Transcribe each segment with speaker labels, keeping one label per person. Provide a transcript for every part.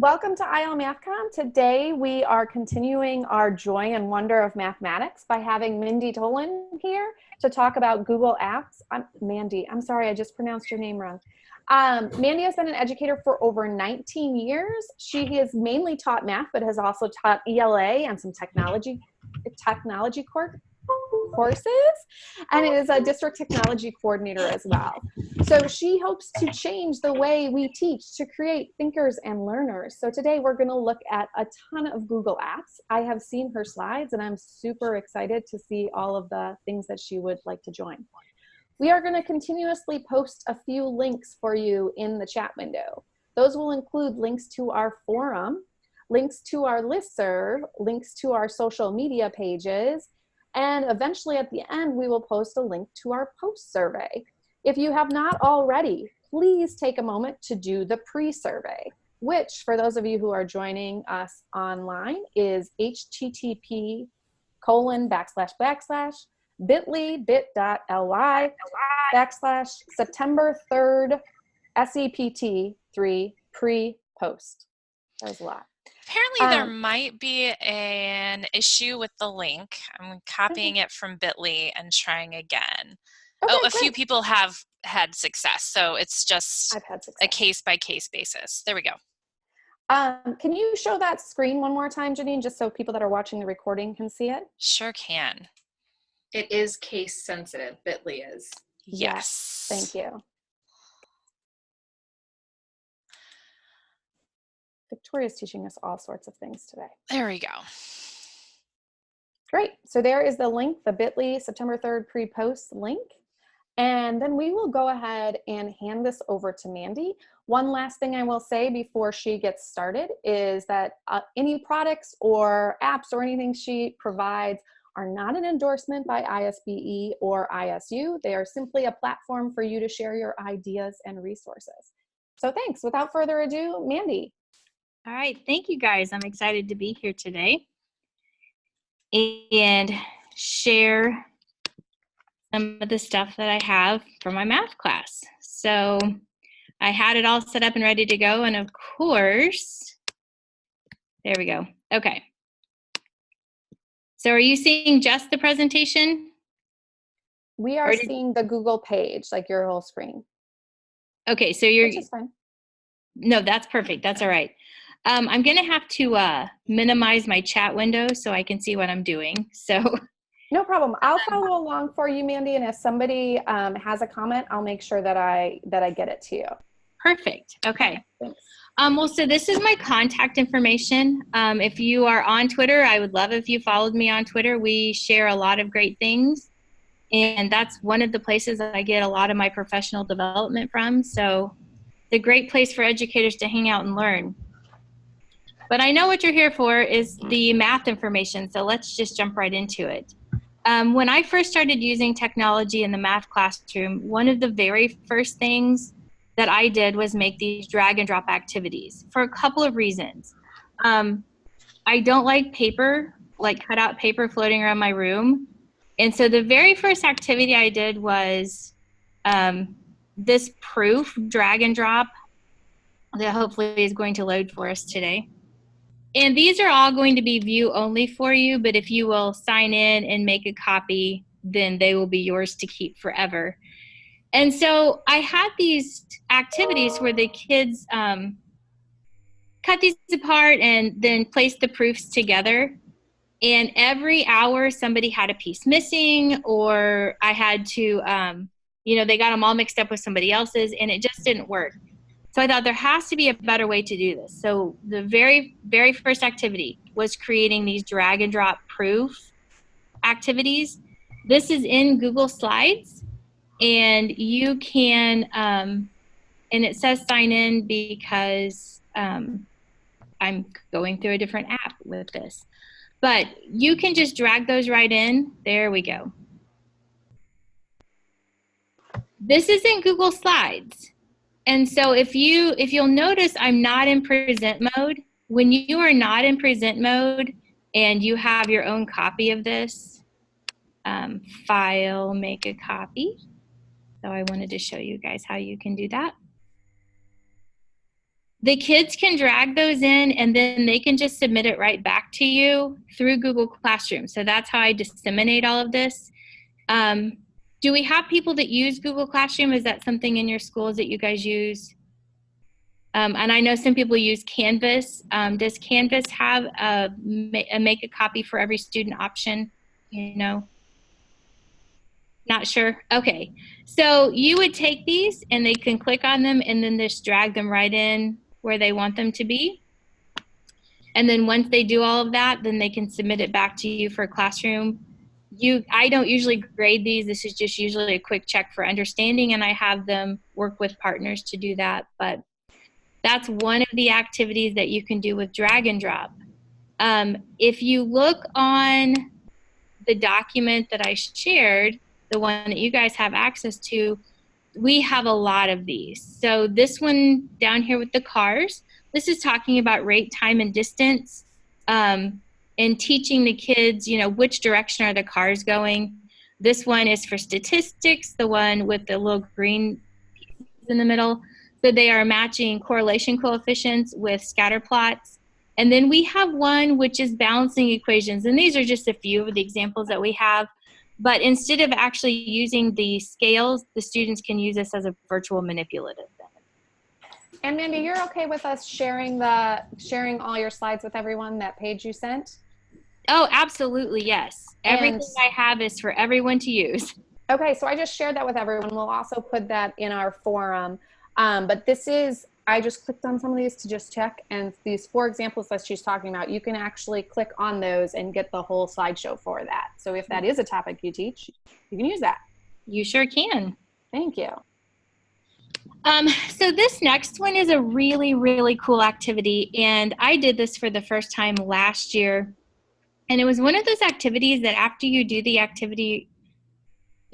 Speaker 1: Welcome to IL MathCon. Today we are continuing our joy and wonder of mathematics by having Mandi Tolen here to talk about Google Apps. Mandi, I'm sorry, I just pronounced your name wrong. Mandi has been an educator for over 19 years. She has mainly taught math, but has also taught ELA and some technology courses, and is a district technology coordinator as well. So she hopes to change the way we teach to create thinkers and learners. So today we're going to look at a ton of Google Apps. I have seen her slides and I'm super excited to see all of the things that she would like to join. We are going to continuously post a few links for you in the chat window. Those will include links to our forum, links to our listserv, links to our social media pages, and eventually at the end, we will post a link to our post survey. If you have not already, please take a moment to do the pre-survey, which for those of you who are joining us online is http://bit.ly/September 3rd SEPT3 pre-post. That was a lot.
Speaker 2: Apparently there might be an issue with the link. I'm copying it from bit.ly and trying again.
Speaker 1: Okay,
Speaker 2: a few people have had success, so it's just a case-by-case basis. There we go.
Speaker 1: Can you show that screen one more time, Janine, just so people that are watching the recording can see it?
Speaker 2: Sure can.
Speaker 3: It is case sensitive, bit.ly is.
Speaker 2: Yes.
Speaker 1: Thank you. Victoria's teaching us all sorts of things today.
Speaker 2: There we go.
Speaker 1: Great. So there is the link, the bit.ly September 3rd pre-post link. And then we will go ahead and hand this over to Mandi. One last thing I will say before she gets started is that any products or apps or anything she provides are not an endorsement by ISBE or ISU. They are simply a platform for you to share your ideas and resources. So thanks. Without further ado, Mandi.
Speaker 4: All right, thank you guys. I'm excited to be here today and share some of the stuff that I have for my math class. So I had it all set up and ready to go, and of course, there we go. Okay. So are you seeing just the presentation?
Speaker 1: We are seeing the Google page, like your whole screen.
Speaker 4: Okay, so you're...
Speaker 1: Which is fine.
Speaker 4: No, that's perfect. That's all right. I'm going to have to minimize my chat window so I can see what I'm doing. So,
Speaker 1: no problem. I'll follow along for you, Mandi, and if somebody has a comment, I'll make sure that I get it to you.
Speaker 4: Perfect. Okay.
Speaker 1: Thanks.
Speaker 4: Well, so this is my contact information. If you are on Twitter, I would love if you followed me on Twitter. We share a lot of great things, and that's one of the places that I get a lot of my professional development from. So, it's a great place for educators to hang out and learn. But I know what you're here for is the math information, so let's just jump right into it. When I first started using technology in the math classroom, one of the very first things that I did was make these drag and drop activities for a couple of reasons. I don't like paper, like cut out paper floating around my room. And so the very first activity I did was this proof drag and drop that hopefully is going to load for us today. And these are all going to be view only for you, but if you will sign in and make a copy, then they will be yours to keep forever. And so I had these activities where the kids cut these apart and then place the proofs together. And every hour somebody had a piece missing, or I had to, they got them all mixed up with somebody else's, and it just didn't work. So I thought there has to be a better way to do this. So the very, very first activity was creating these drag and drop proof activities. This is in Google Slides, and you can, and it says sign in because I'm going through a different app with this. But you can just drag those right in. There we go. This is in Google Slides. And so if you'll notice, I'm not in present mode. When you are not in present mode and you have your own copy of this, file, make a copy. So I wanted to show you guys how you can do that. The kids can drag those in, and then they can just submit it right back to you through Google Classroom. So that's how I disseminate all of this. Do we have people that use Google Classroom? Is that something in your schools that you guys use? And I know some people use Canvas. Does Canvas have a make a copy for every student option? You know? Not sure? Okay. So you would take these and they can click on them and then just drag them right in where they want them to be. And then once they do all of that, then they can submit it back to you for Classroom. I don't usually grade these. This is just usually a quick check for understanding, and I have them work with partners to do that. But that's one of the activities that you can do with drag and drop. If you look on the document that I shared, the one that you guys have access to, we have a lot of these. So this one down here with the cars, this is talking about rate, time, and distance, and teaching the kids, you know, which direction are the cars going. This one is for statistics, the one with the little green pieces in the middle. So they are matching correlation coefficients with scatter plots. And then we have one which is balancing equations. And these are just a few of the examples that we have. But instead of actually using the scales, the students can use this as a virtual manipulative.
Speaker 1: And Mandi, you're okay with us sharing all your slides with everyone, that page you sent?
Speaker 4: Oh, absolutely, yes. Everything I have is for everyone to use.
Speaker 1: Okay, so I just shared that with everyone. We'll also put that in our forum. But this is, I just clicked on some of these to just check, and these 4 examples that she's talking about, you can actually click on those and get the whole slideshow for that. So if that is a topic you teach, you can use that.
Speaker 4: You sure can.
Speaker 1: Thank you.
Speaker 4: So this next one is a really, really cool activity, and I did this for the first time last year. And it was one of those activities that after you do the activity,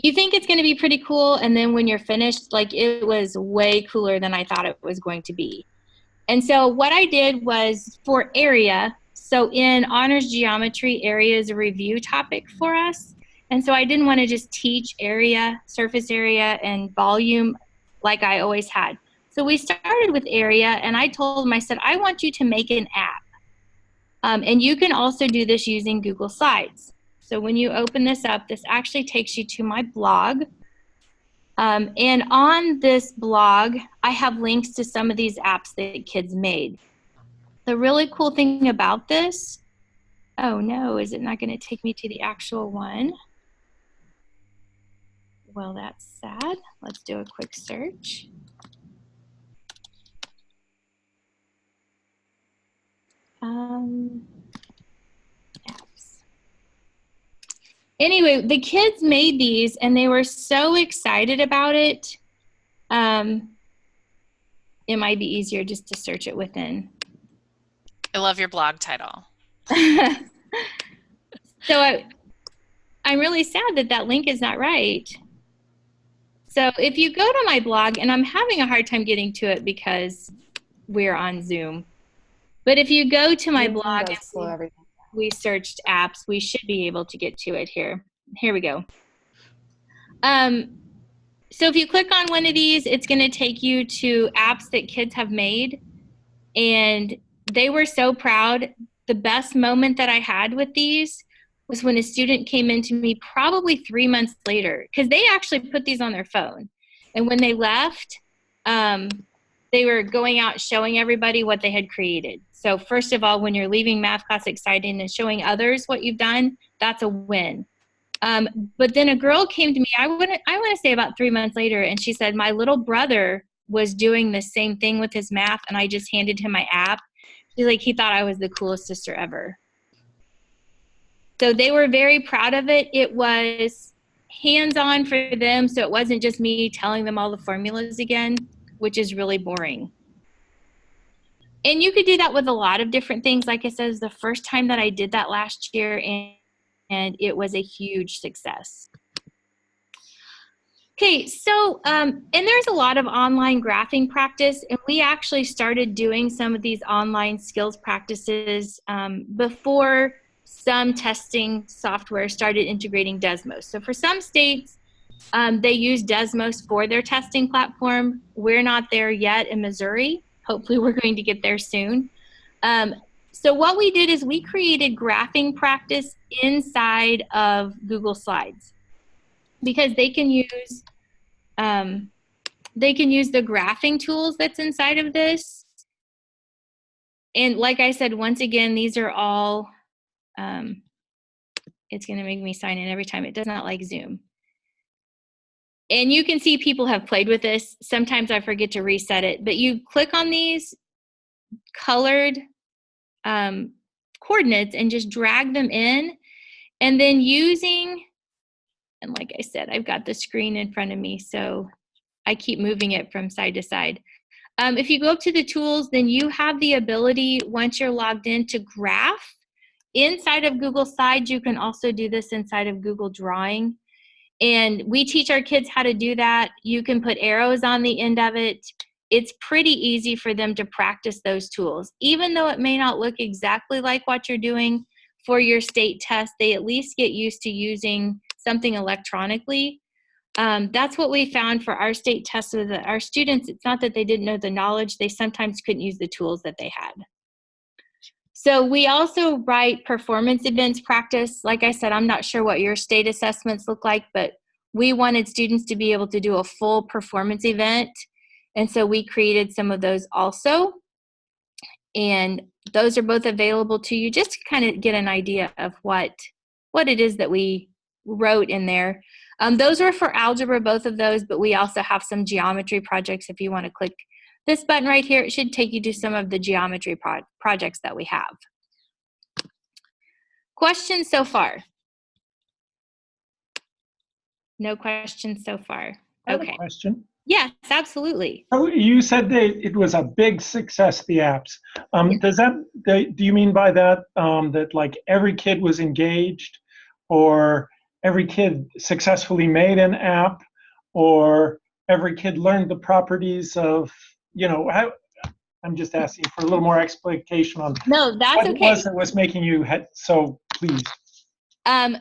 Speaker 4: you think it's going to be pretty cool, and then when you're finished, like, it was way cooler than I thought it was going to be. And so what I did was for area, so in honors geometry, area is a review topic for us. And so I didn't want to just teach area, surface area, and volume like I always had. So we started with area, and I told them, I said, I want you to make an app. And you can also do this using Google Slides. So when you open this up, this actually takes you to my blog. And on this blog, I have links to some of these apps that kids made. The really cool thing about this, oh no, is it not going to take me to the actual one? Well, that's sad. Let's do a quick search. Apps. Anyway, the kids made these and they were so excited about it. It might be easier just to search it within.
Speaker 2: I love your blog title.
Speaker 4: So I'm really sad that that link is not right. So if you go to my blog, and I'm having a hard time getting to it because we're on Zoom. But if you go to my blog and we searched apps, we should be able to get to it here. Here we go. So if you click on one of these, it's going to take you to apps that kids have made. And they were so proud. The best moment that I had with these was when a student came into me probably 3 months later, because they actually put these on their phone. And when they left, they were going out showing everybody what they had created. So first of all, when you're leaving math class excited and showing others what you've done, that's a win. But then a girl came to me, I want to say about 3 months later, and she said, my little brother was doing the same thing with his math, and I just handed him my app. She's like, he thought I was the coolest sister ever. So they were very proud of it. It was hands-on for them, so it wasn't just me telling them all the formulas again, which is really boring. And you could do that with a lot of different things. Like I said, it was the first time that I did that last year, and it was a huge success. Okay, so, and there's a lot of online graphing practice, and we actually started doing some of these online skills practices before some testing software started integrating Desmos. So for some states, they use Desmos for their testing platform. We're not there yet in Missouri. hopefully we're going to get there soon. So what we did is we created graphing practice inside of Google Slides, because they can use the graphing tools that's inside of this. And like I said, once again, these are all, it's going to make me sign in every time. It does not like Zoom. And you can see people have played with this. Sometimes I forget to reset it, but you click on these colored coordinates and just drag them in, and then and like I said, I've got the screen in front of me, so I keep moving it from side to side. If you go up to the tools, then you have the ability, once you're logged in, to graph inside of Google Slides. You can also do this inside of Google Drawing. And we teach our kids how to do that. You can put arrows on the end of it. It's pretty easy for them to practice those tools. Even though it may not look exactly like what you're doing for your state test, they at least get used to using something electronically. That's what we found for our state test with our students. It's not that they didn't know the knowledge, they sometimes couldn't use the tools that they had. So we also write performance events practice. Like I said, I'm not sure what your state assessments look like, but we wanted students to be able to do a full performance event. And so we created some of those also. And those are both available to you just to kind of get an idea of what it is that we wrote in there. Those were for algebra, both of those, but we also have some geometry projects. If you want to click this button right here, it should take you to some of the geometry projects that we have. Questions so far? No questions so far.
Speaker 5: I have
Speaker 4: Okay.
Speaker 5: a question.
Speaker 4: Yes, absolutely.
Speaker 5: Oh, you said it was a big success, the apps.
Speaker 4: Yes.
Speaker 5: Do you mean by that that like every kid was engaged, or every kid successfully made an app, or every kid learned the properties of, I'm just asking for a little more explanation on
Speaker 4: No, that's
Speaker 5: what
Speaker 4: okay.
Speaker 5: it was that was making you so pleased.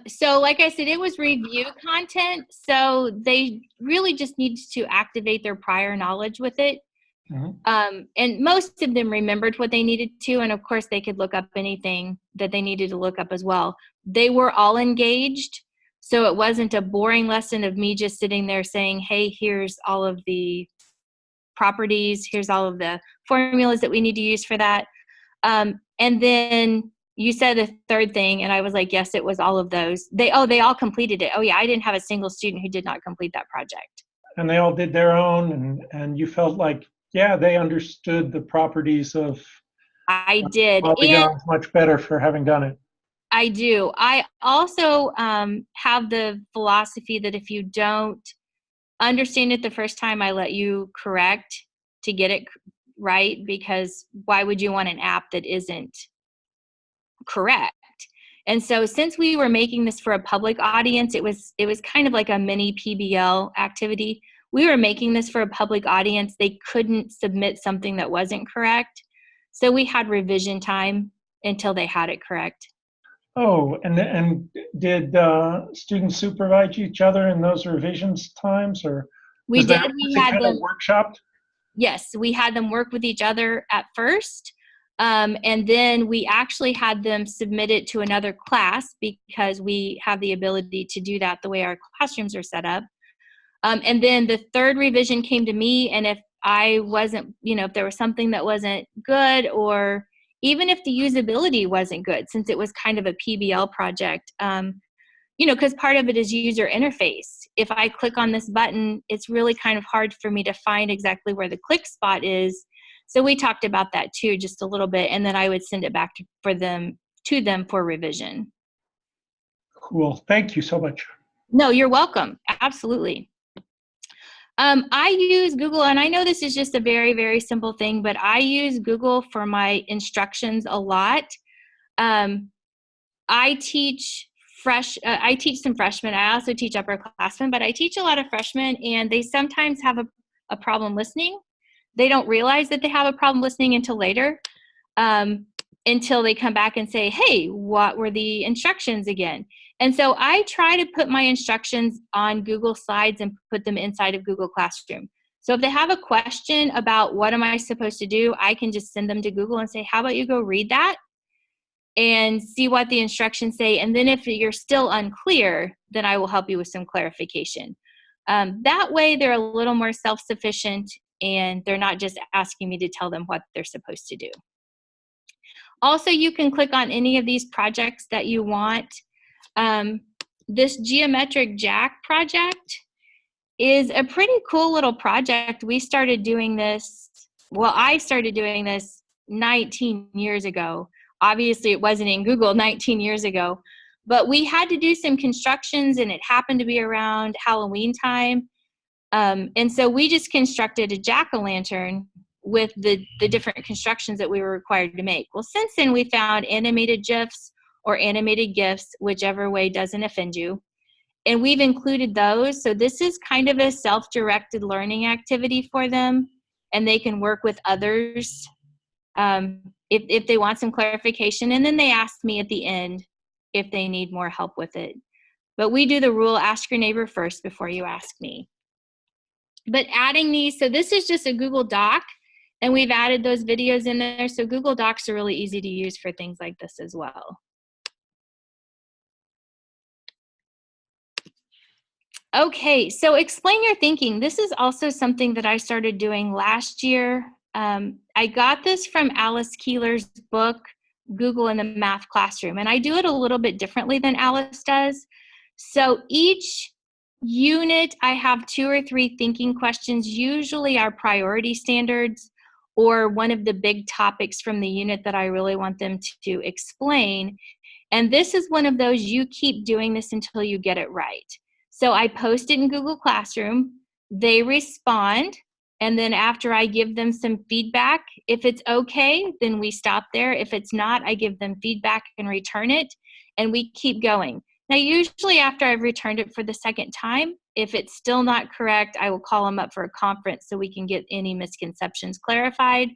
Speaker 4: So like I said, it was review content. So they really just needed to activate their prior knowledge with it. Mm-hmm. And most of them remembered what they needed to. And of course they could look up anything that they needed to look up as well. They were all engaged. So it wasn't a boring lesson of me just sitting there saying, hey, here's all of the properties. Here's all of the formulas that we need to use for that. And then you said the third thing, and I was like, yes, it was all of those. They all completed it. Oh yeah, I didn't have a single student who did not complete that project.
Speaker 5: And they all did their own, and you felt like, yeah, they understood the properties of
Speaker 4: I did.
Speaker 5: polygons much better for having done it.
Speaker 4: I do. I also have the philosophy that if you don't understand it the first time, I let you correct to get it right, because why would you want an app that isn't correct? And so since we were making this for a public audience, it was kind of like a mini PBL activity. We were making this for a public audience. They couldn't submit something that wasn't correct. So we had revision time until they had it correct.
Speaker 5: Oh, and did students supervise each other in those revisions times, or
Speaker 4: we did? We had them
Speaker 5: workshopped.
Speaker 4: Yes, we had them work with each other at first, and then we actually had them submit it to another class, because we have the ability to do that the way our classrooms are set up. And then the third revision came to me, and if I wasn't, if there was something that wasn't good, or even if the usability wasn't good, since it was kind of a PBL project, because part of it is user interface. If I click on this button, it's really kind of hard for me to find exactly where the click spot is. So we talked about that too, just a little bit, and then I would send it back to them for revision.
Speaker 5: Cool. Thank you so much.
Speaker 4: No, you're welcome. Absolutely. I use Google, and I know this is just a very, very simple thing, but I use Google for my instructions a lot. I teach some freshmen. I also teach upperclassmen, but I teach a lot of freshmen, and they sometimes have a problem listening. They don't realize that they have a problem listening until later, until they come back and say, hey, what were the instructions again? And so I try to put my instructions on Google Slides and put them inside of Google Classroom. So if they have a question about what am I supposed to do, I can just send them to Google and say, how about you go read that and see what the instructions say. And then if you're still unclear, then I will help you with some clarification. That way they're a little more self-sufficient and they're not just asking me to tell them what they're supposed to do. Also, you can click on any of these projects that you want. This geometric jack project is a pretty cool little project. We started doing this, well, I started doing this 19 years ago. Obviously, it wasn't in Google 19 years ago, but we had to do some constructions and it happened to be around Halloween time. And so we just constructed a jack-o'-lantern with the different constructions that we were required to make. Well, since then, we found animated GIFs or animated GIFs, whichever way doesn't offend you. And we've included those. So this is kind of a self-directed learning activity for them, and they can work with others if they want some clarification. And then they ask me at the end if they need more help with it. But we do the rule, ask your neighbor first before you ask me. But adding these, so this is just a Google Doc, and we've added those videos in there. So Google Docs are really easy to use for things like this as well. Okay, so explain your thinking. This is also something that I started doing last year. I got this from Alice Keeler's book, Google in the Math Classroom, and I do it a little bit differently than Alice does. So each unit, I have 2 or 3 thinking questions, usually our priority standards or one of the big topics from the unit that I really want them to explain. And this is one of those, you keep doing this until you get it right. So I post it in Google Classroom, they respond, and then after I give them some feedback, if it's okay, then we stop there. If it's not, I give them feedback and return it, and we keep going. Now, usually after I've returned it for the second time, if it's still not correct, I will call them up for a conference so we can get any misconceptions clarified.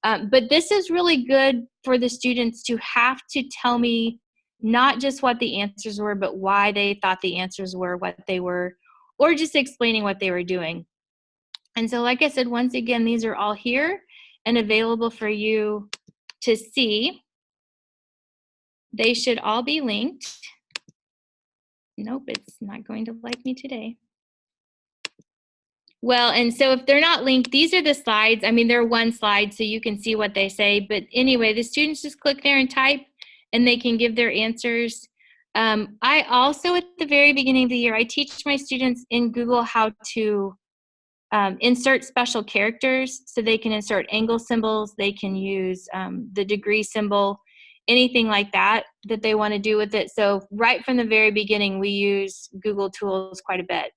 Speaker 4: But this is really good for the students to have to tell me not just what the answers were, but why they thought the answers were what they were, or just explaining what they were doing. And so, like I said, once again, these are all here and available for you to see. They should all be linked. Nope, it's not going to like me today. Well, and so if they're not linked, these are the slides. I mean, they're one slide, so you can see what they say. But anyway, the students just click there and type, and they can give their answers. I also, at the very beginning of the year, I teach my students in Google how to insert special characters. So they can insert angle symbols, they can use the degree symbol, anything like that they want to do with it. So right from the very beginning, we use Google tools quite a bit.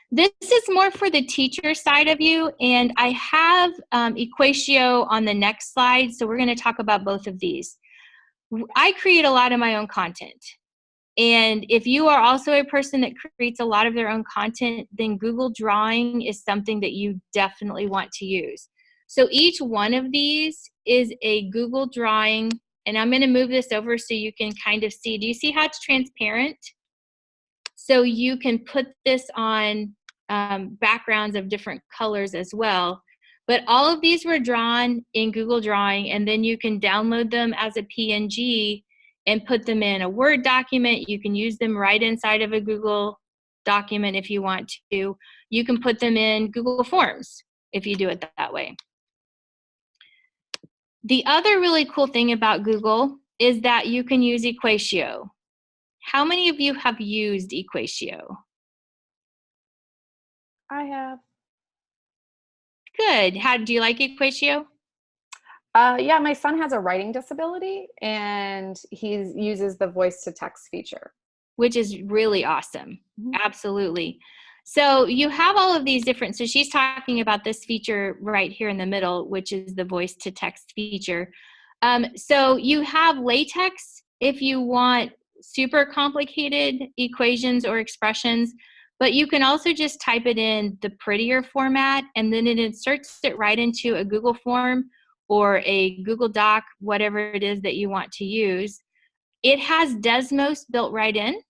Speaker 4: This is more for the teacher side of you, and I have Equatio on the next slide, so we're going to talk about both of these. I create a lot of my own content, and if you are also a person that creates a lot of their own content, then Google Drawing is something that you definitely want to use. So each one of these is a Google Drawing, and I'm going to move this over so you can kind of see. Do you see how it's transparent? So you can put this on backgrounds of different colors as well. But all of these were drawn in Google Drawing, and then you can download them as a PNG and put them in a Word document. You can use them right inside of a Google document if you want to. You can put them in Google Forms if you do it that way. The other really cool thing about Google is that you can use Equatio. How many of you have used Equatio?
Speaker 1: I have.
Speaker 4: Good. How do you like Equatio?
Speaker 1: Yeah, my son has a writing disability, and he uses the voice to text feature,
Speaker 4: which is really awesome. Absolutely. So you have all of these different, so she's talking about this feature right here in the middle, which is the voice to text feature. So you have LaTeX if you want super complicated equations or expressions, but you can also just type it in the prettier format, and then it inserts it right into a Google form or a Google Doc, whatever it is that you want to use. It has Desmos built right in.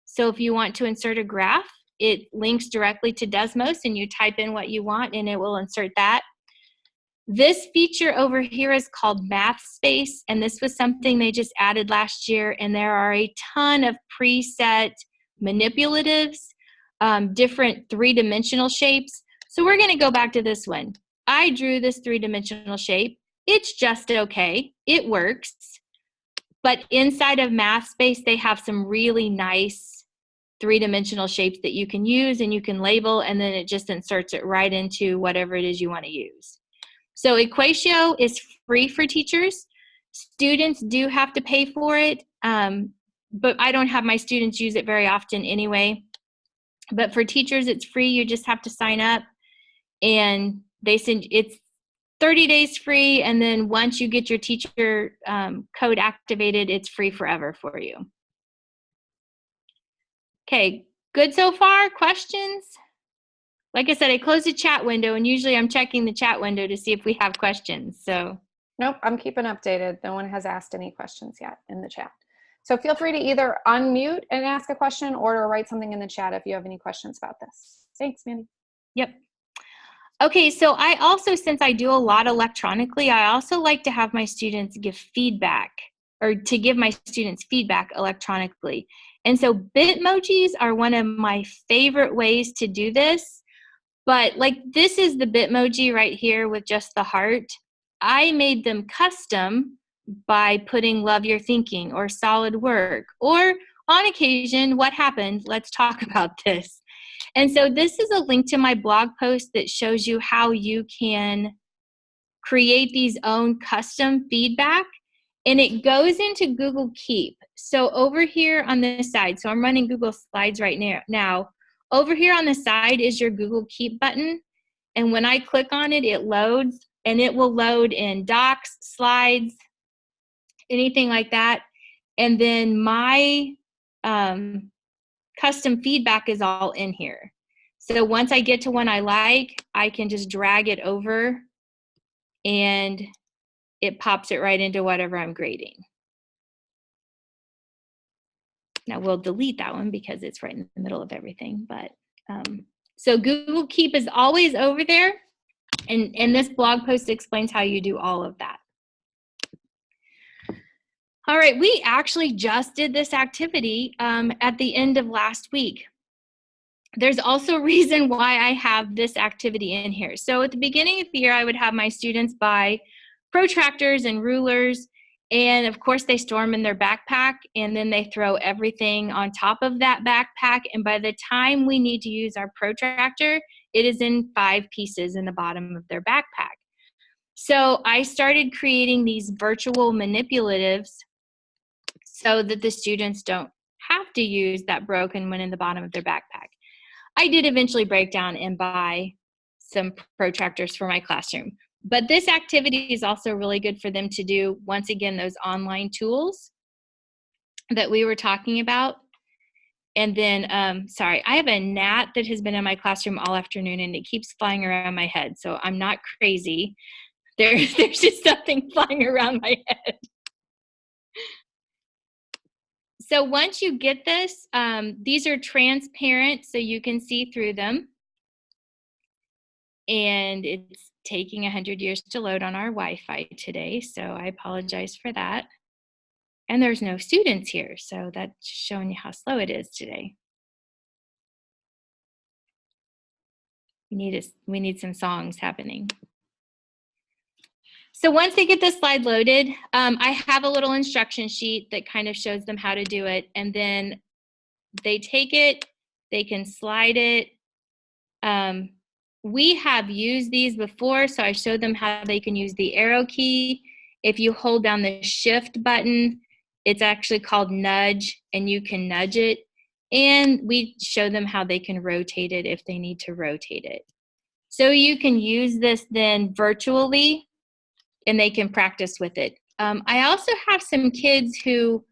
Speaker 4: So if you want to insert a graph, it links directly to Desmos, and you type in what you want and it will insert that. This feature over here is called Math Space, and this was something they just added last year, and there are a ton of preset manipulatives, different three-dimensional shapes. So we're going to go back to this one. I drew this three-dimensional shape. It's just okay. It works. But inside of Math Space, they have some really nice three-dimensional shapes that you can use and you can label, and then it just inserts it right into whatever it is you want to use. So Equatio is free for teachers. Students do have to pay for it, but I don't have my students use it very often anyway. But for teachers, it's free. You just have to sign up, and they send it's 30 days free, and then once you get your teacher code activated, it's free forever for you. Okay, good so far? Questions? Like I said, I closed the chat window, and usually I'm checking the chat window to see if we have questions. So,
Speaker 1: nope, I'm keeping updated. No one has asked any questions yet in the chat. So feel free to either unmute and ask a question or to write something in the chat if you have any questions about this. Thanks, Mandy.
Speaker 4: Yep. Okay, so I also, since I do a lot electronically, I also like to have my students give feedback, or to give my students feedback electronically. And so Bitmojis are one of my favorite ways to do this. But like, this is the Bitmoji right here with just the heart. I made them custom by putting love your thinking or solid work, or on occasion, what happened? Let's talk about this. And so this is a link to my blog post that shows you how you can create these own custom feedback, and it goes into Google Keep. So over here on this side, so I'm running Google Slides right now. Over here on the side is your Google Keep button. And when I click on it, it loads, and it will load in docs, slides, anything like that. And then my custom feedback is all in here. So once I get to one I like, I can just drag it over and it pops it right into whatever I'm grading. Now we'll delete that one because it's right in the middle of everything. But so Google Keep is always over there, and this blog post explains how you do all of that. All right, we actually just did this activity at the end of last week. There's also a reason why I have this activity in here. So at the beginning of the year, I would have my students buy protractors and rulers, and of course they store them in their backpack, and then they throw everything on top of that backpack, and by the time we need to use our protractor, it is in 5 pieces in the bottom of their backpack. So I started creating these virtual manipulatives so that the students don't have to use that broken one in the bottom of their backpack. I did eventually break down and buy some protractors for my classroom. But this activity is also really good for them to do, once again, those online tools that we were talking about. And then, sorry, I have a gnat that has been in my classroom all afternoon, and it keeps flying around my head. So I'm not crazy. There's just something flying around my head. So once you get this, these are transparent, so you can see through them. And it's taking 100 years to load on our Wi-Fi today, so I apologize for that. And there's no students here, so that's showing you how slow it is today. We need some songs happening. So once they get this slide loaded, I have a little instruction sheet that kind of shows them how to do it, and then they take it, they can slide it. We have used these before, so I showed them how they can use the arrow key. If you hold down the shift button, it's actually called nudge, and you can nudge it. And we show them how they can rotate it if they need to rotate it. So you can use this then virtually, and they can practice with it. I also have some kids who,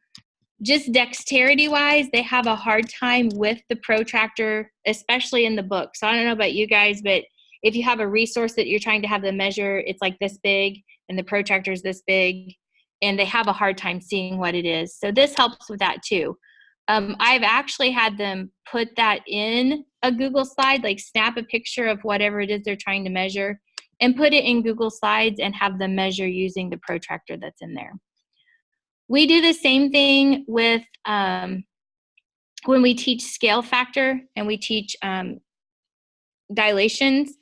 Speaker 4: just dexterity-wise, they have a hard time with the protractor, especially in the book. So I don't know about you guys, but if you have a resource that you're trying to have them measure, it's like this big, and the protractor is this big, and they have a hard time seeing what it is. So this helps with that too. I've actually had them put that in a Google slide, like snap a picture of whatever it is they're trying to measure and put it in Google Slides and have them measure using the protractor that's in there. We do the same thing with when we teach scale factor and we teach dilations.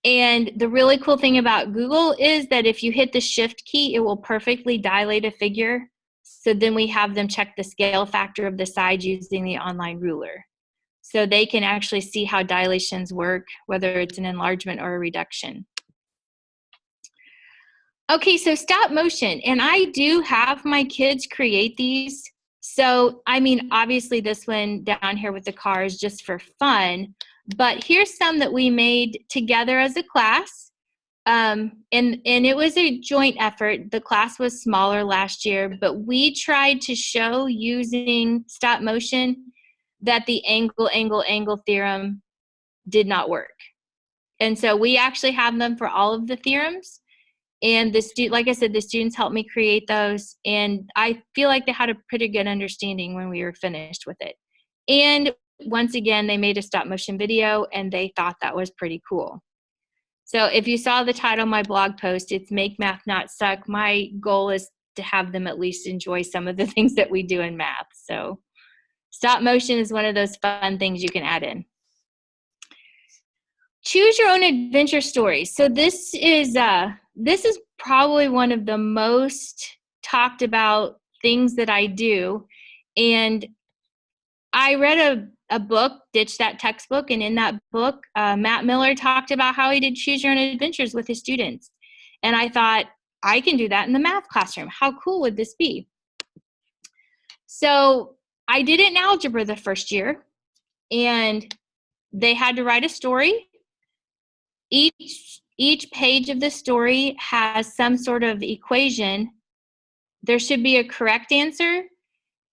Speaker 4: And the really cool thing about Google is that if you hit the shift key, it will perfectly dilate a figure. So then we have them check the scale factor of the side using the online ruler. So they can actually see how dilations work, whether it's an enlargement or a reduction. Okay, so stop motion. And I do have my kids create these. So, I mean, obviously this one down here with the car is just for fun. But here's some that we made together as a class. And it was a joint effort. The class was smaller last year, but we tried to show using stop motion that the angle theorem did not work. And so we actually have them for all of the theorems. And like I said, the students helped me create those. And I feel like they had a pretty good understanding when we were finished with it. And once again, they made a stop motion video and they thought that was pretty cool. So if you saw the title of my blog post, it's Make Math Not Suck. My goal is to have them at least enjoy some of the things that we do in math. So stop motion is one of those fun things you can add in. Choose your own adventure stories. So this is probably one of the most talked about things that I do. And I read a book, Ditch That Textbook, and in that book, Matt Miller talked about how he did choose your own adventures with his students. And I thought, I can do that in the math classroom. How cool would this be? So I did it in algebra the first year, and they had to write a story. Each page of the story has some sort of equation. There should be a correct answer,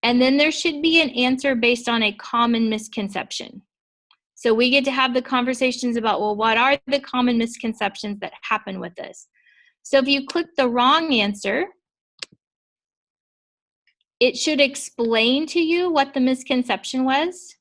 Speaker 4: and then there should be an answer based on a common misconception. So we get to have the conversations about, well, what are the common misconceptions that happen with this? So if you click the wrong answer, it should explain to you what the misconception was.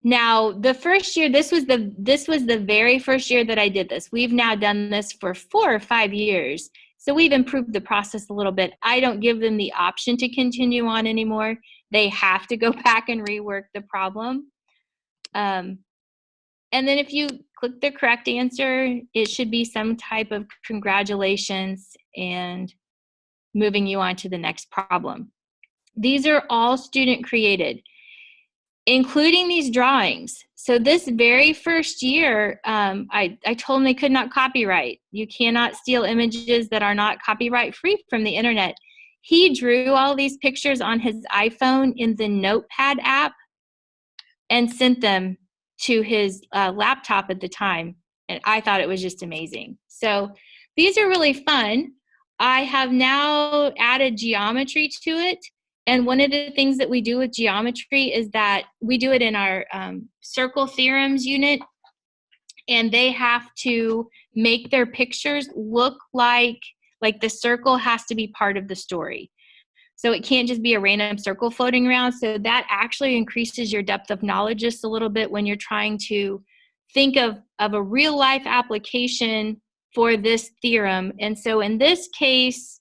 Speaker 4: Now, the first year, this was the very first year that I did this. We've now done this for 4 or 5 years. So we've improved the process a little bit. I don't give them the option to continue on anymore. They have to go back and rework the problem. And then if you click the correct answer, it should be some type of congratulations and moving you on to the next problem. These are all student created, including these drawings. So this very first year, I told them they could not copyright. You cannot steal images that are not copyright free from the internet. He drew all these pictures on his iPhone in the Notepad app and sent them to his laptop at the time. And I thought it was just amazing. So these are really fun. I have now added geometry to it. And one of the things that we do with geometry is that we do it in our circle theorems unit, and they have to make their pictures look like the circle has to be part of the story. So it can't just be a random circle floating around. So that actually increases your depth of knowledge just a little bit when you're trying to think of a real life application for this theorem. And so in this case,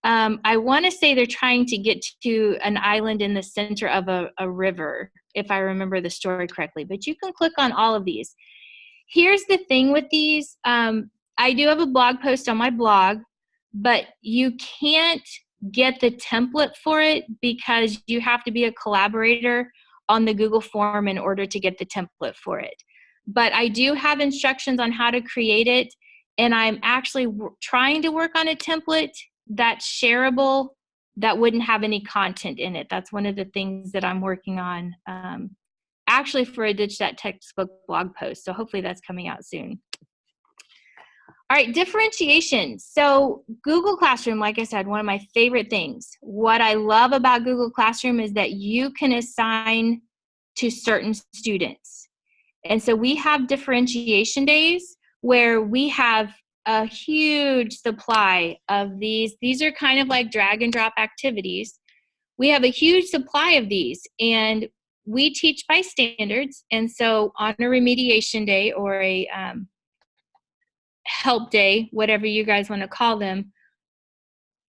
Speaker 4: I want to say they're trying to get to an island in the center of a river, if I remember the story correctly. But you can click on all of these. Here's the thing with these. I do have a blog post on my blog, but you can't get the template for it because you have to be a collaborator on the Google form in order to get the template for it. But I do have instructions on how to create it, and I'm actually trying to work on a template that's shareable, that wouldn't have any content in it. That's one of the things that I'm working on, actually for a Ditch That Textbook blog post. So hopefully that's coming out soon. All right, differentiation. So Google Classroom, like I said, one of my favorite things. What I love about Google Classroom is that you can assign to certain students. And so we have differentiation days where we have a huge supply of these. These are kind of like drag and drop activities. We have a huge supply of these, and we teach by standards. And so on a remediation day or a help day, whatever you guys want to call them,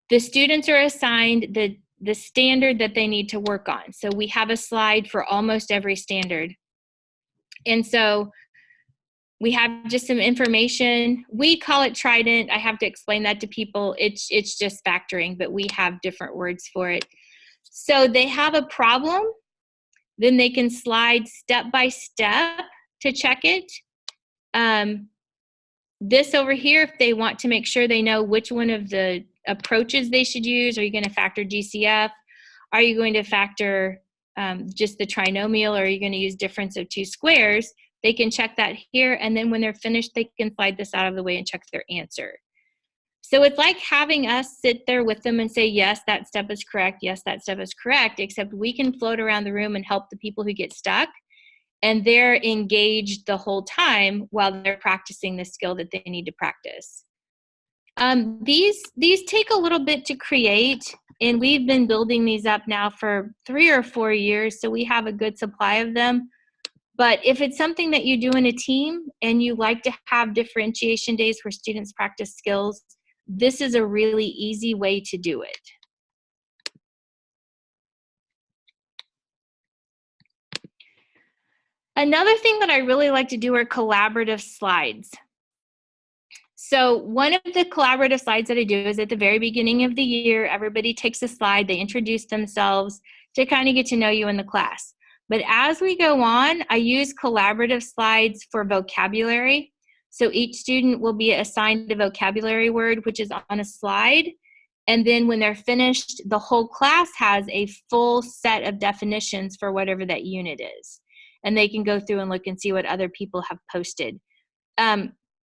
Speaker 4: the students are assigned the standard that they need to work on. So we have a slide for almost every standard. And so we have just some information. We call it Trident. I have to explain that to people. It's just factoring, but we have different words for it. So they have a problem, then they can slide step by step to check it. This over here, if they want to make sure they know which one of the approaches they should use, are you going to factor GCF? Are you going to factor just the trinomial, or are you going to use difference of two squares? They can check that here, and then when they're finished, they can slide this out of the way and check their answer. So it's like having us sit there with them and say, yes, that step is correct. Yes, that step is correct, except we can float around the room and help the people who get stuck. And they're engaged the whole time while they're practicing the skill that they need to practice. These take a little bit to create, and we've been building these up now for 3 or 4 years, so we have a good supply of them. But if it's something that you do in a team and you like to have differentiation days where students practice skills, this is a really easy way to do it. Another thing that I really like to do are collaborative slides. So one of the collaborative slides that I do is at the very beginning of the year, everybody takes a slide, they introduce themselves to kind of get to know you in the class. But as we go on, I use collaborative slides for vocabulary. So each student will be assigned a vocabulary word, which is on a slide. And then when they're finished, the whole class has a full set of definitions for whatever that unit is. And they can go through and look and see what other people have posted.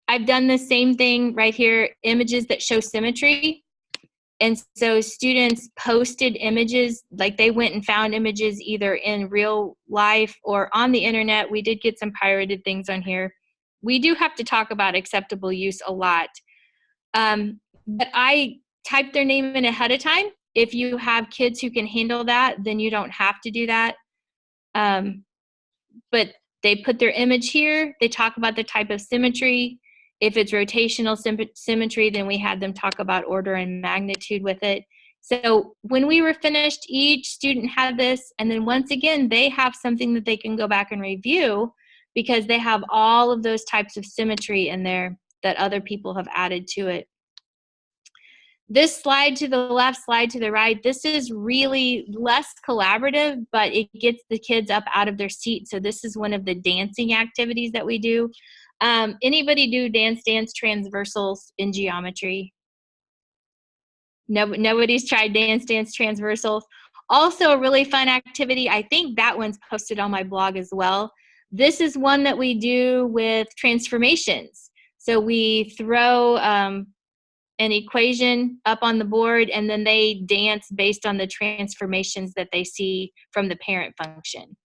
Speaker 4: I've done the same thing right here, images that show symmetry. And so students posted images, like they went and found images either in real life or on the internet. We did get some pirated things on here. We do have to talk about acceptable use a lot. But I type their name in ahead of time. If you have kids who can handle that, then you don't have to do that. But they put their image here. They talk about the type of symmetry. If it's rotational symmetry, then we had them talk about order and magnitude with it. So when we were finished, each student had this, and then once again, they have something that they can go back and review because they have all of those types of symmetry in there that other people have added to it. This slide to the left, slide to the right, this is really less collaborative, but it gets the kids up out of their seat. So this is one of the dancing activities that we do. Anybody do dance transversals in geometry? Nobody's tried dance transversals. Also a really fun activity. I think that one's posted on my blog as well. This is one that we do with transformations. So we throw an equation up on the board, and then they dance based on the transformations that they see from the parent function.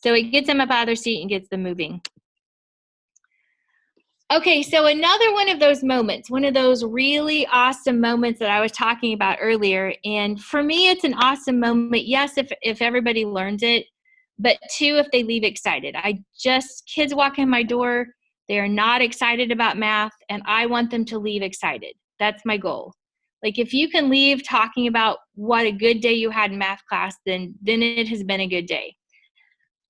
Speaker 4: So it gets them up out of their seat and gets them moving. Okay, so another one of those moments, one of those really awesome moments that I was talking about earlier, and for me it's an awesome moment, yes, if everybody learns it, but two, if they leave excited. Kids walk in my door, they are not excited about math, and I want them to leave excited. That's my goal. Like if you can leave talking about what a good day you had in math class, then it has been a good day.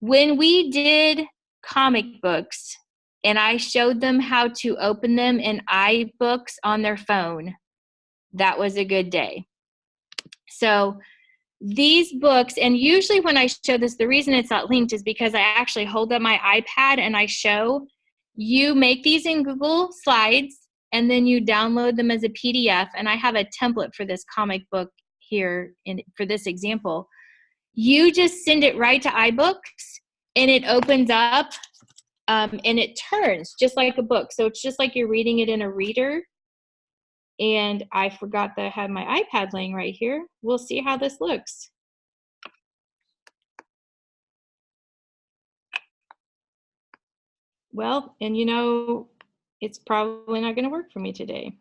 Speaker 4: When we did comic books and I showed them how to open them in iBooks on their phone, that was a good day. So these books, and usually when I show this, the reason it's not linked is because I actually hold up my iPad and I show, you make these in Google Slides, and then you download them as a PDF, and I have a template for this comic book here for this example. You just send it right to iBooks, and it opens up, and it turns just like a book. So it's just like you're reading it in a reader. And I forgot that I had my iPad laying right here. We'll see how this looks. Well, and you know, it's probably not going to work for me today.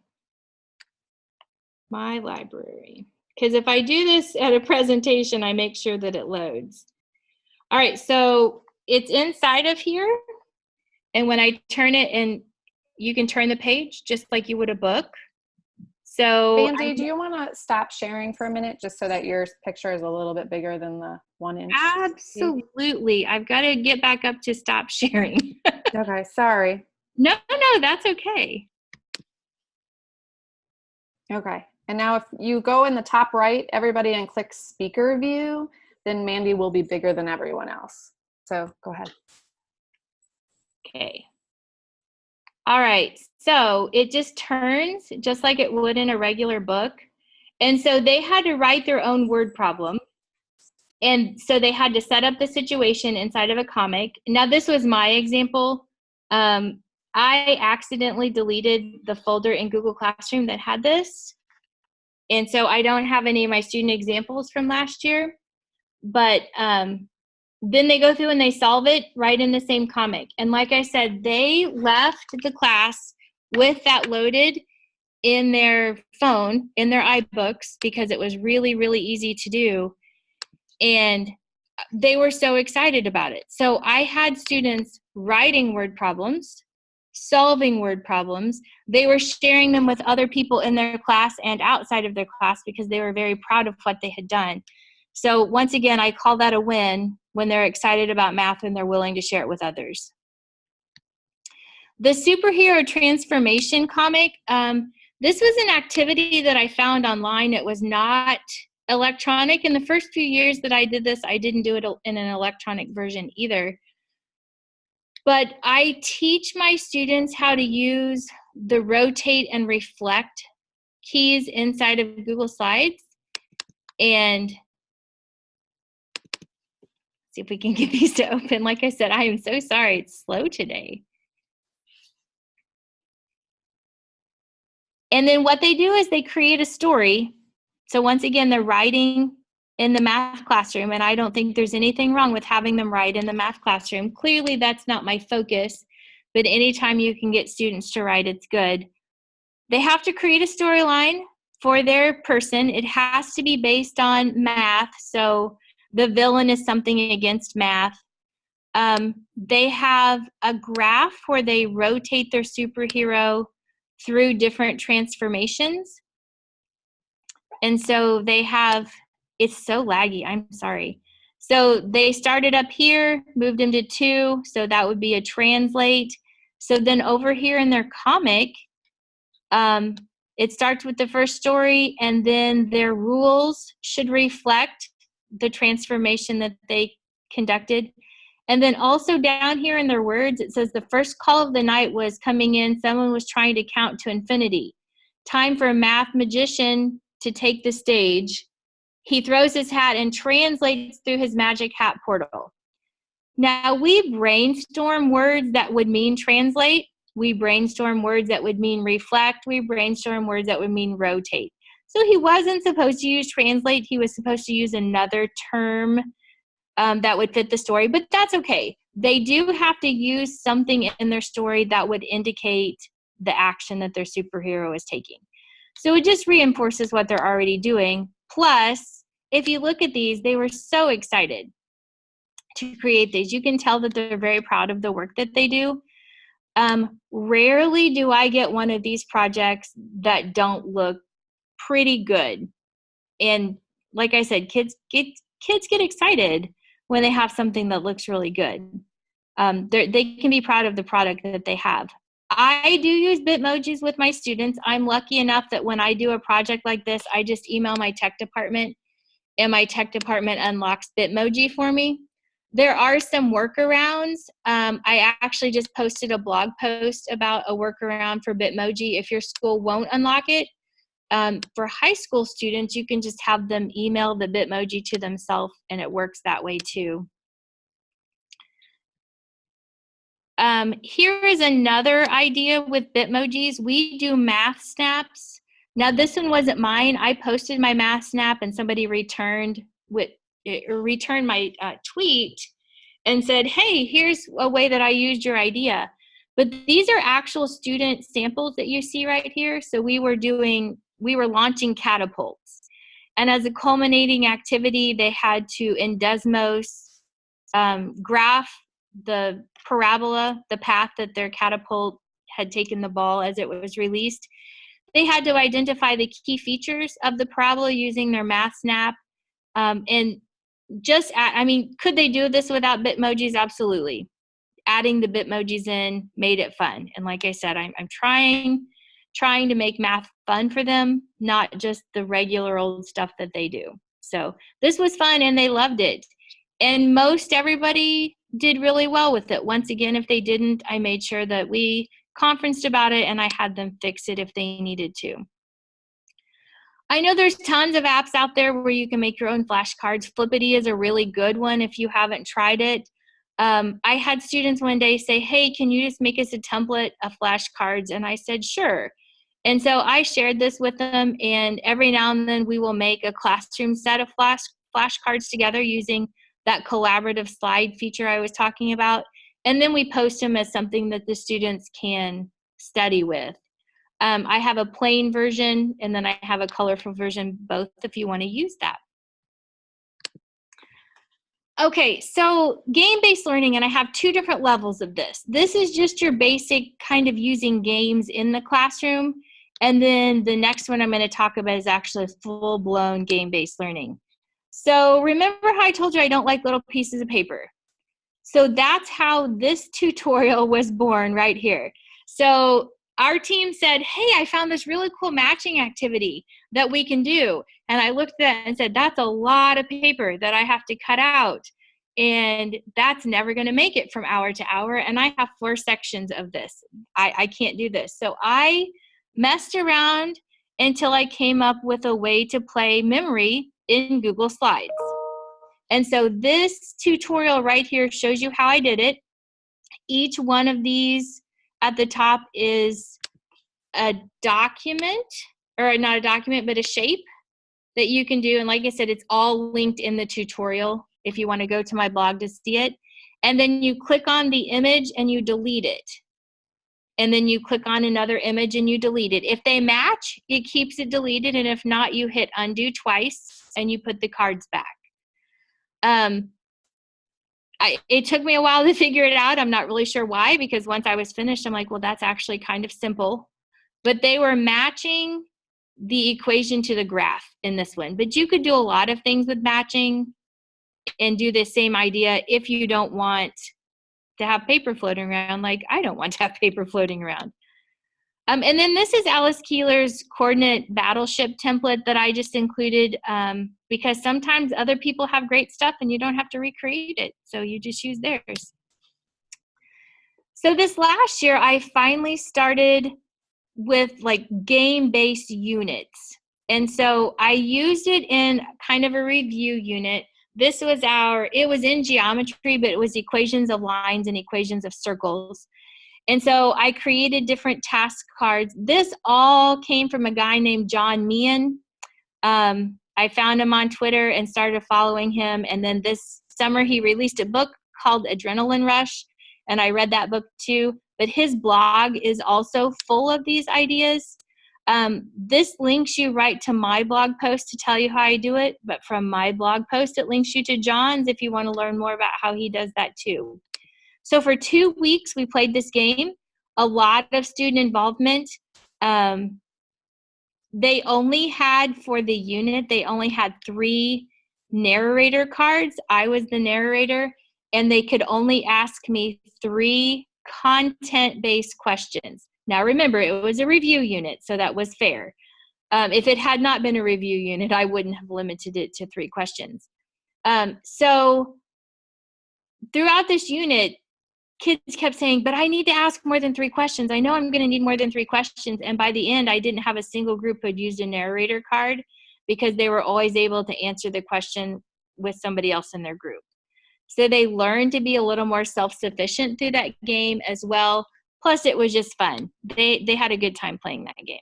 Speaker 4: My library. Because if I do this at a presentation, I make sure that it loads. All right, so it's inside of here. And when I turn it, and you can turn the page just like you would a book. So
Speaker 1: Mandy, do you want to stop sharing for a minute just so that your picture is a little bit bigger than the 1 inch?
Speaker 4: Absolutely. I've got to get back up to stop sharing.
Speaker 1: Okay, sorry.
Speaker 4: No, that's okay.
Speaker 1: Okay, and now if you go in the top right, everybody, and click speaker view, then Mandy will be bigger than everyone else. So go ahead.
Speaker 4: Okay. All right, so it just turns just like it would in a regular book. And so they had to write their own word problem. And so they had to set up the situation inside of a comic. Now, this was my example. I accidentally deleted the folder in Google Classroom that had this. And so I don't have any of my student examples from last year. But then they go through and they solve it right in the same comic. And like I said, they left the class with that loaded in their phone, in their iBooks, because it was really, really easy to do. And they were so excited about it. So I had students writing word problems, solving word problems. They were sharing them with other people in their class and outside of their class because they were very proud of what they had done. So once again, I call that a win when they're excited about math and they're willing to share it with others. The superhero transformation comic, this was an activity that I found online. It was not electronic. In the first few years that I did this, I didn't do it in an electronic version either. But I teach my students how to use the rotate and reflect keys inside of Google Slides. And see if we can get these to open. Like I said, I am so sorry. It's slow today. And then what they do is they create a story. So once again, they're writing in the math classroom, and I don't think there's anything wrong with having them write in the math classroom. Clearly, that's not my focus, but anytime you can get students to write, it's good. They have to create a storyline for their person. It has to be based on math, so the villain is something against math. They have a graph where they rotate their superhero through different transformations. And so they have, it's so laggy, I'm sorry. So they started up here, moved into 2, so that would be a translate. So then over here in their comic, it starts with the first story, and then their rules should reflect the transformation that they conducted. And then also down here in their words, it says the first call of the night was coming in. Someone was trying to count to infinity. Time for a math magician to take the stage. He throws his hat and translates through his magic hat portal. Now, we brainstorm words that would mean translate. We brainstorm words that would mean reflect. We brainstorm words that would mean rotate. So he wasn't supposed to use translate. He was supposed to use another term that would fit the story, but that's okay. They do have to use something in their story that would indicate the action that their superhero is taking. So it just reinforces what they're already doing. Plus, if you look at these, they were so excited to create these. You can tell that they're very proud of the work that they do. Rarely do I get one of these projects that don't look pretty good. And like I said, kids get excited when they have something that looks really good. They can be proud of the product that they have. I do use Bitmojis with my students. I'm lucky enough that when I do a project like this, I just email my tech department, and my tech department unlocks Bitmoji for me. There are some workarounds. I actually just posted a blog post about a workaround for Bitmoji if your school won't unlock it. For high school students, you can just have them email the Bitmoji to themselves, and it works that way too. Here is another idea with Bitmojis. We do math snaps. Now, this one wasn't mine. I posted my math snap, and somebody returned my tweet and said, hey, here's a way that I used your idea. But these are actual student samples that you see right here. So we were launching catapults. And as a culminating activity, they had to, in Desmos, graph the parabola, the path that their catapult had taken the ball as it was released. They had to identify the key features of the parabola using their math snap. And could they do this without Bitmojis? Absolutely. Adding the Bitmojis in made it fun. And like I said, I'm trying to make math fun for them, not just the regular old stuff that they do. So this was fun and they loved it. And most everybody did really well with it. Once again, if they didn't, I made sure that we conferenced about it and I had them fix it if they needed to. I know there's tons of apps out there where you can make your own flashcards. Flippity is a really good one if you haven't tried it. I had students one day say, hey, can you just make us a template of flashcards? And I said, sure. And so I shared this with them, and every now and then we will make a classroom set of flashcards together using that collaborative slide feature I was talking about. And then we post them as something that the students can study with. I have a plain version, and then I have a colorful version, both if you want to use that. Okay, so game-based learning, and I have two different levels of this. This is just your basic kind of using games in the classroom, and then the next one I'm going to talk about is actually full-blown game-based learning. So remember how I told you I don't like little pieces of paper? So that's how this tutorial was born right here. So our team said, hey, I found this really cool matching activity that we can do. And I looked at it and said, that's a lot of paper that I have to cut out. And that's never going to make it from hour to hour. And I have 4 sections of this. I can't do this. So I messed around until I came up with a way to play memory in Google Slides. And so this tutorial right here shows you how I did it. Each one of these at the top is a document, or not a document, but a shape that you can do. And like I said, it's all linked in the tutorial if you want to go to my blog to see it. And then you click on the image and you delete it. And then you click on another image and you delete it. If they match, it keeps it deleted. And if not, you hit undo twice and you put the cards back. It took me a while to figure it out. I'm not really sure why, because once I was finished, I'm like, well, that's actually kind of simple. But they were matching the equation to the graph in this one. But you could do a lot of things with matching and do the same idea if you don't want to have paper floating around, like I don't want to have paper floating around. And then this is Alice Keeler's coordinate battleship template that I just included because sometimes other people have great stuff and you don't have to recreate it. So you just use theirs. So this last year, I finally started with like game-based units. And so I used it in kind of a review unit. This was it was in geometry, but it was equations of lines and equations of circles. And so I created different task cards. This all came from a guy named John Meehan. I found him on Twitter and started following him. And then this summer he released a book called Adrenaline Rush. And I read that book too. But his blog is also full of these ideas. This links you right to my blog post to tell you how I do it. But from my blog post, it links you to John's if you want to learn more about how he does that too. So for 2 weeks, we played this game, a lot of student involvement. They only had, for the unit, they only had 3 narrator cards. I was the narrator, and they could only ask me 3 content-based questions. Now remember, it was a review unit, so that was fair. If it had not been a review unit, I wouldn't have limited it to 3 questions. So throughout this unit, kids kept saying, but I need to ask more than 3 questions. I know I'm going to need more than 3 questions. And by the end, I didn't have a single group who had used a narrator card because they were always able to answer the question with somebody else in their group. So they learned to be a little more self-sufficient through that game as well. Plus, it was just fun. They had a good time playing that game.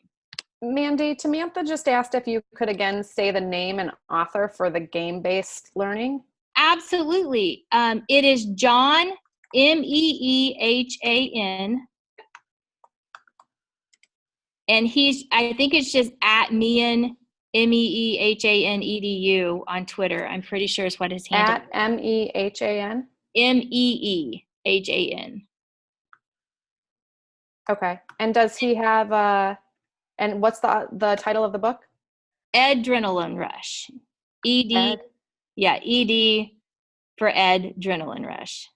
Speaker 1: Mandi, Tamantha just asked if you could again say the name and author for the game-based learning.
Speaker 4: Absolutely. It is John Meehan, and I think it's just at Meehan, MEEHAN EDU on Twitter. I'm pretty sure is what his handle.
Speaker 1: At MEEHAN?
Speaker 4: Meehan.
Speaker 1: Okay. And does he have and what's the title of the book?
Speaker 4: Adrenaline Rush. ED.
Speaker 1: Ed.
Speaker 4: Yeah, ED for Ed, Adrenaline Rush.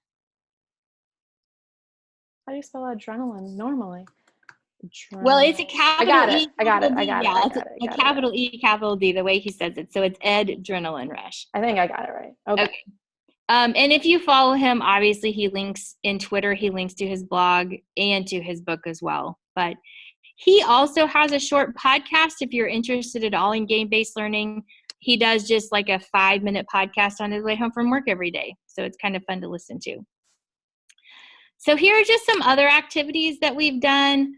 Speaker 1: How do you spell adrenaline normally?
Speaker 4: Well, it's a capital E.
Speaker 1: I got it.
Speaker 4: It's a capital E, capital D, the way he says it. So it's Ed, Adrenaline Rush.
Speaker 1: I think I got it right. Okay.
Speaker 4: And if you follow him, obviously he links in Twitter, he links to his blog and to his book as well. But he also has a short podcast if you're interested at all in game-based learning. He does just like a 5-minute podcast on his way home from work every day. So it's kind of fun to listen to. So here are just some other activities that we've done.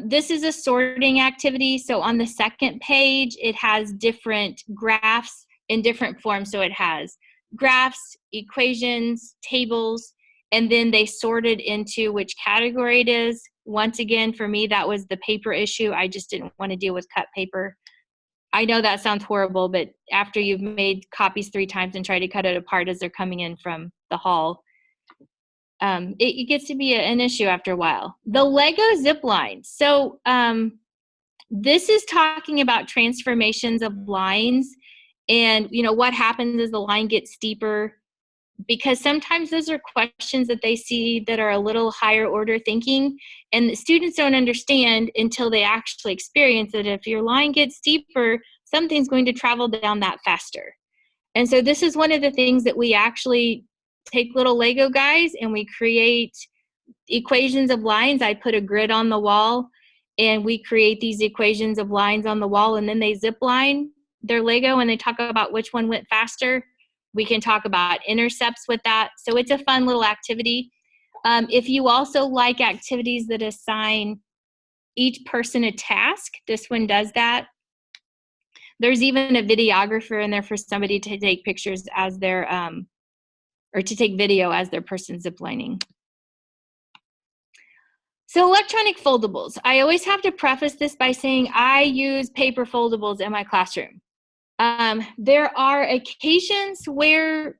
Speaker 4: This is a sorting activity. So on the second page, it has different graphs in different forms. So it has graphs, equations, tables, and then they sorted into which category it is. Once again, for me, that was the paper issue. I just didn't want to deal with cut paper. I know that sounds horrible, but after you've made copies 3 times and try to cut it apart as they're coming in from the hall, it gets to be an issue after a while. The Lego zip line. So this is talking about transformations of lines, and what happens is the line gets steeper, because sometimes those are questions that they see that are a little higher order thinking, and the students don't understand until they actually experience it. If your line gets steeper, something's going to travel down that faster. And so this is one of the things that we actually take little Lego guys and we create equations of lines. I put a grid on the wall and we create these equations of lines on the wall, and then they zip line their Lego and they talk about which one went faster. We can talk about intercepts with that. So it's a fun little activity. If you also like activities that assign each person a task, this one does that. There's even a videographer in there for somebody to take pictures as they're or to take video as their person ziplining. So electronic foldables. I always have to preface this by saying I use paper foldables in my classroom. There are occasions where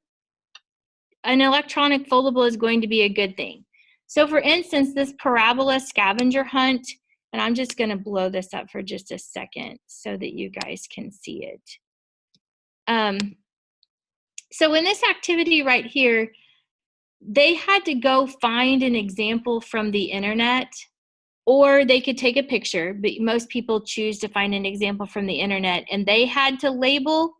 Speaker 4: an electronic foldable is going to be a good thing. So for instance, this parabola scavenger hunt, and I'm just going to blow this up for just a second so that you guys can see it. So in this activity right here, they had to go find an example from the internet, or they could take a picture, but most people choose to find an example from the internet, and they had to label.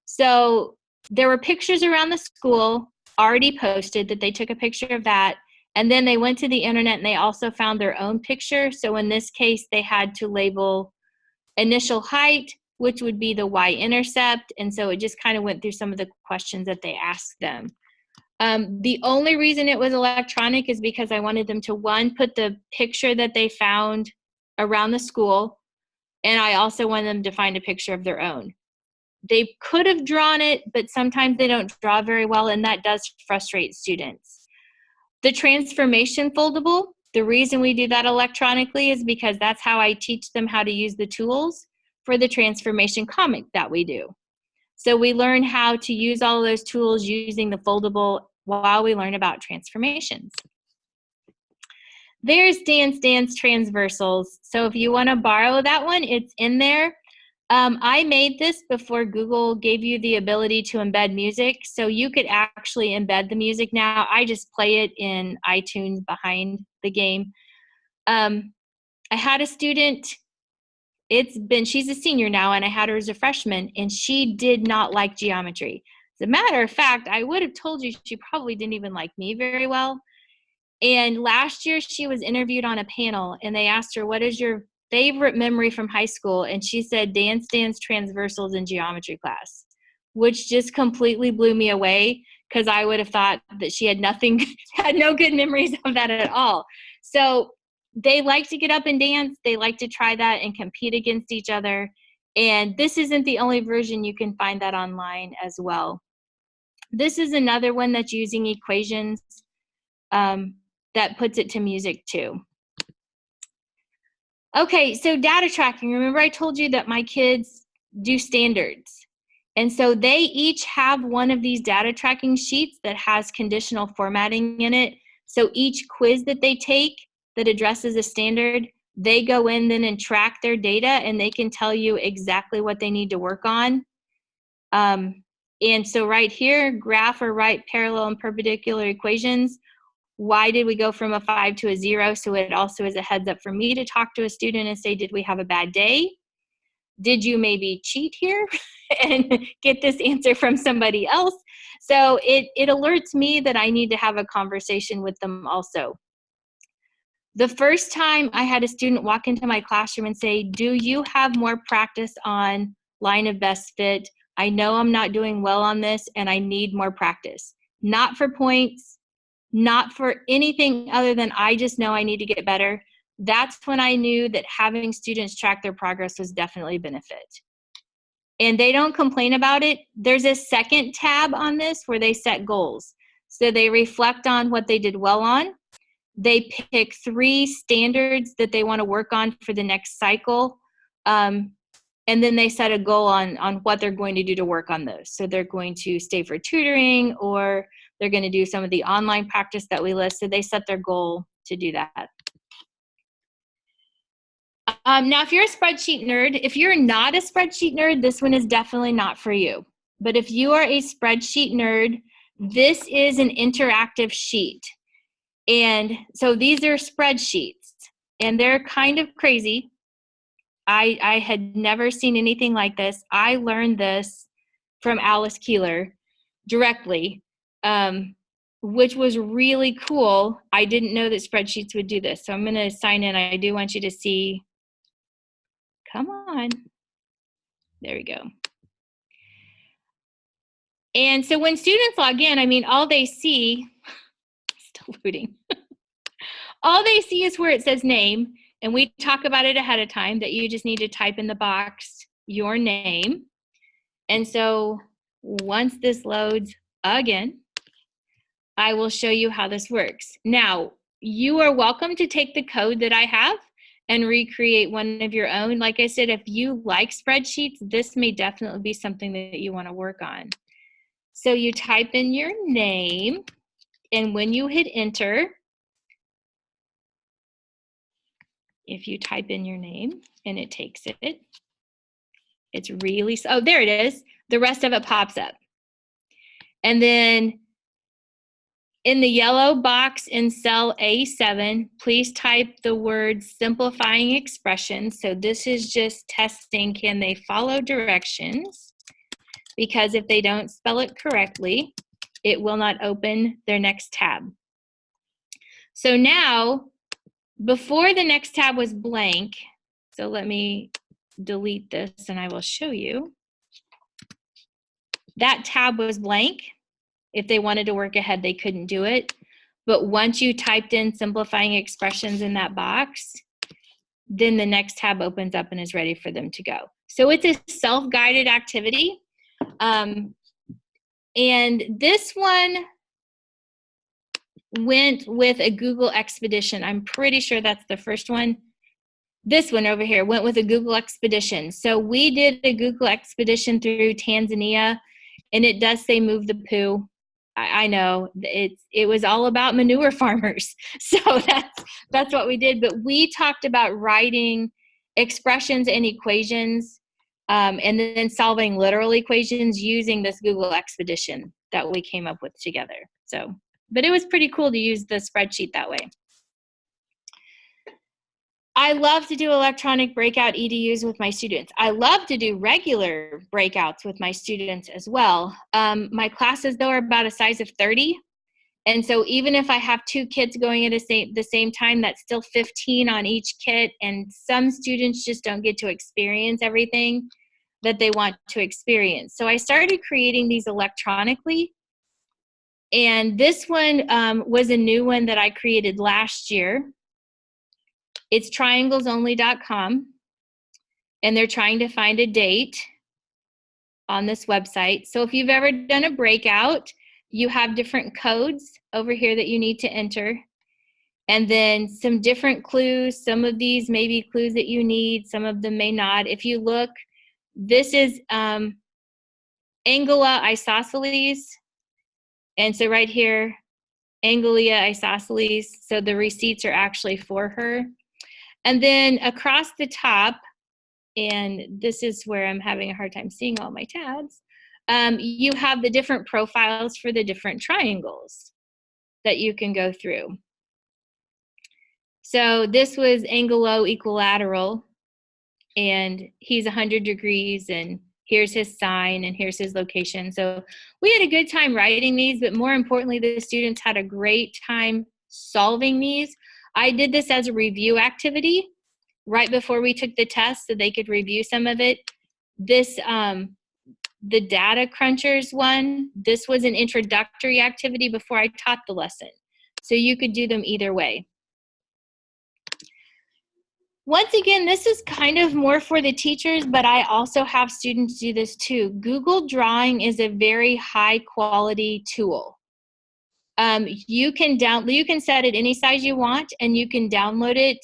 Speaker 4: So there were pictures around the school already posted that they took a picture of that, and then they went to the internet and they also found their own picture. So in this case, they had to label initial height, which would be the y-intercept, and so it just kind of went through some of the questions that they asked them. The only reason it was electronic is because I wanted them to, one, put the picture that they found around the school, and I also wanted them to find a picture of their own. They could have drawn it, but sometimes they don't draw very well, and that does frustrate students. The transformation foldable, the reason we do that electronically is because that's how I teach them how to use the tools for the transformation comic that we do. So we learn how to use all of those tools using the foldable while we learn about transformations. There's Dance Transversals. So if you want to borrow that one, it's in there. I made this before Google gave you the ability to embed music. So you could actually embed the music now. I just play it in iTunes behind the game. I had a student, she's a senior now, and I had her as a freshman, and she did not like geometry. As a matter of fact, I would have told you she probably didn't even like me very well. And last year she was interviewed on a panel, and they asked her, what is your favorite memory from high school? And she said Dance Transversals in geometry class, which just completely blew me away, because I would have thought that she had no good memories of that at all. So they like to get up and dance. They like to try that and compete against each other. And this isn't the only version. You can find that online as well. This is another one that's using equations that puts it to music too. Okay, so data tracking. Remember I told you that my kids do standards. And so they each have one of these data tracking sheets that has conditional formatting in it. So each quiz that they take that addresses a standard, they go in then and track their data, and they can tell you exactly what they need to work on. And so right here, graph or write parallel and perpendicular equations. Why did we go from a 5 to a 0? So it also is a heads up for me to talk to a student and say, did we have a bad day? Did you maybe cheat here and get this answer from somebody else? So it alerts me that I need to have a conversation with them also. The first time I had a student walk into my classroom and say, do you have more practice on line of best fit? I know I'm not doing well on this and I need more practice. Not for points, not for anything other than I just know I need to get better. That's when I knew that having students track their progress was definitely a benefit. And they don't complain about it. There's a second tab on this where they set goals. So they reflect on what they did well on. They pick 3 standards that they want to work on for the next cycle. And then they set a goal on what they're going to do to work on those. So they're going to stay for tutoring, or they're going to do some of the online practice that we list. So they set their goal to do that. Now, if you're a spreadsheet nerd, if you're not a spreadsheet nerd, this one is definitely not for you. But if you are a spreadsheet nerd, this is an interactive sheet. And so these are spreadsheets, and they're kind of crazy. I had never seen anything like this. I learned this from Alice Keeler directly, which was really cool. I didn't know that spreadsheets would do this. So I'm going to sign in. I do want you to see. Come on. There we go. And so when students log in, I mean, all they see, still loading. All they see is where it says name, and we talk about it ahead of time that you just need to type in the box your name. And so once this loads again, I will show you how this works. Now, you are welcome to take the code that I have and recreate one of your own. Like I said, if you like spreadsheets, this may definitely be something that you want to work on. So you type in your name, and when you hit enter, if you type in your name and it takes it, it's really, oh, there it is. The rest of it pops up. And then in the yellow box in cell A7, please type the word simplifying expressions. So this is just testing, can they follow directions? Because if they don't spell it correctly, it will not open their next tab. So now, before the next tab was blank, so let me delete this and I will show you. That tab was blank. If they wanted to work ahead, they couldn't do it. But once you typed in simplifying expressions in that box, then the next tab opens up and is ready for them to go. So it's a self-guided activity. And this one went with a Google Expedition. I'm pretty sure that's the first one. This one over here went with a Google Expedition. So we did a Google Expedition through Tanzania, and it does say move the poo. I know it was all about manure farmers. So that's what we did. But we talked about writing expressions and equations, and then solving literal equations using this Google Expedition that we came up with together. So, but it was pretty cool to use the spreadsheet that way. I love to do electronic breakout EDUs with my students. I love to do regular breakouts with my students as well. My classes, though, are about a size of 30. And so even if I have 2 kids going at the same time, that's still 15 on each kit. And some students just don't get to experience everything that they want to experience. So I started creating these electronically. And this one was a new one that I created last year. It's trianglesonly.com, and they're trying to find a date on this website. So if you've ever done a breakout, you have different codes over here that you need to enter, and then some different clues. Some of these may be clues that you need, some of them may not. If you look, this is Angela isosceles. And so right here, Angelia isosceles. So the receipts are actually for her. And then across the top, and this is where I'm having a hard time seeing all my tabs, you have the different profiles for the different triangles that you can go through. So this was Anglo equilateral, and he's 100 degrees, and here's his sign, and here's his location. So we had a good time writing these, but more importantly, the students had a great time solving these. I did this as a review activity right before we took the test so they could review some of it. This, the data crunchers one, this was an introductory activity before I taught the lesson. So you could do them either way. Once again, this is kind of more for the teachers, but I also have students do this too. Google Drawing is a very high quality tool. You can set it any size you want, and you can download it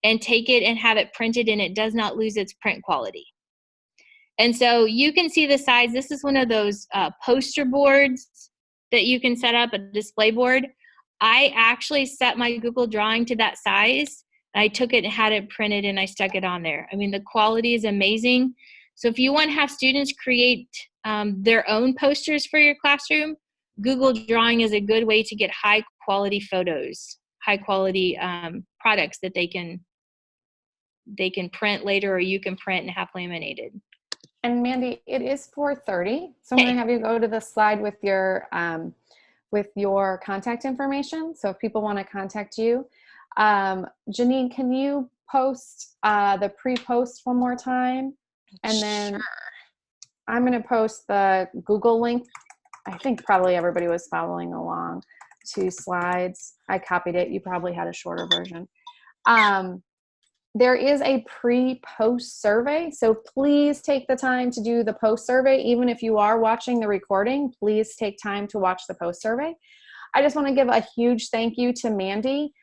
Speaker 4: and take it and have it printed, and it does not lose its print quality. And so you can see the size. This is one of those poster boards that you can set up, a display board. I actually set my Google Drawing to that size. I took it and had it printed, and I stuck it on there. I mean, the quality is amazing. So if you want to have students create their own posters for your classroom, Google Drawing is a good way to get high quality photos, high quality products that they can print later, or you can print and have laminated.
Speaker 1: And Mandi, it is 4:30, so I'm going to have you go to the slide with your contact information. So if people want to contact you, Janine, can you post the pre-post one more time? And then
Speaker 2: Sure.
Speaker 1: I'm going to post the Google link. I think probably everybody was following along. 2 slides. I copied it. You probably had a shorter version. There is a pre-post survey, so please take the time to do the post survey. Even if you are watching the recording, please take time to watch the post survey. I just want to give a huge thank you to Mandi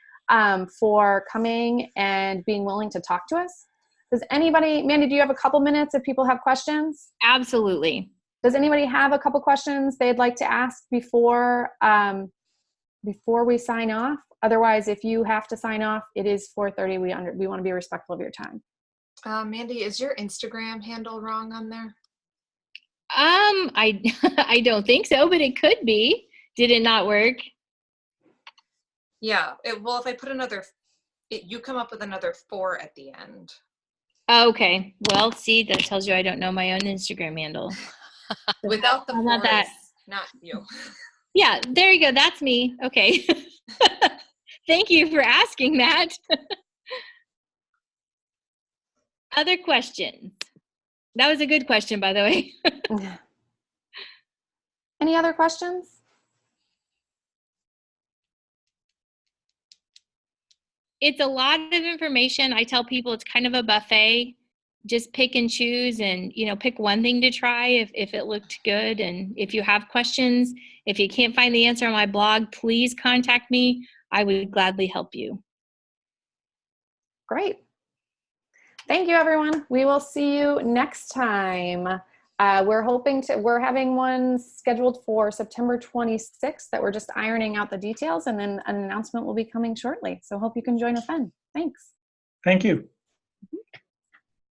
Speaker 1: for coming and being willing to talk to us. Does anybody, Mandi, do you have a couple minutes if people have questions?
Speaker 4: Absolutely.
Speaker 1: Does anybody have a couple questions they'd like to ask before we sign off? Otherwise, if you have to sign off, it is 4:30. We want to be respectful of your time.
Speaker 3: Mandi, is your Instagram handle wrong on there?
Speaker 4: I don't think so, but it could be. Did it not work?
Speaker 3: Yeah. Well, if I put you come up with another 4 at the end.
Speaker 4: Okay. Well, see, that tells you I don't know my own Instagram handle.
Speaker 3: Without the 4,
Speaker 4: not that.
Speaker 3: Not you.
Speaker 4: Yeah, there you go. That's me. Okay. Thank you for asking that. Other questions? That was a good question, by the way.
Speaker 1: Any other questions?
Speaker 4: It's a lot of information. I tell people it's kind of a buffet. Just pick and choose, and pick one thing to try if it looked good. And if you have questions, if you can't find the answer on my blog, please contact me. I would gladly help you.
Speaker 1: Great. Thank you, everyone. We will see you next time. We're having one scheduled for September 26th that we're just ironing out the details, and then an announcement will be coming shortly. So hope you can join us then. Thanks.
Speaker 5: Thank you.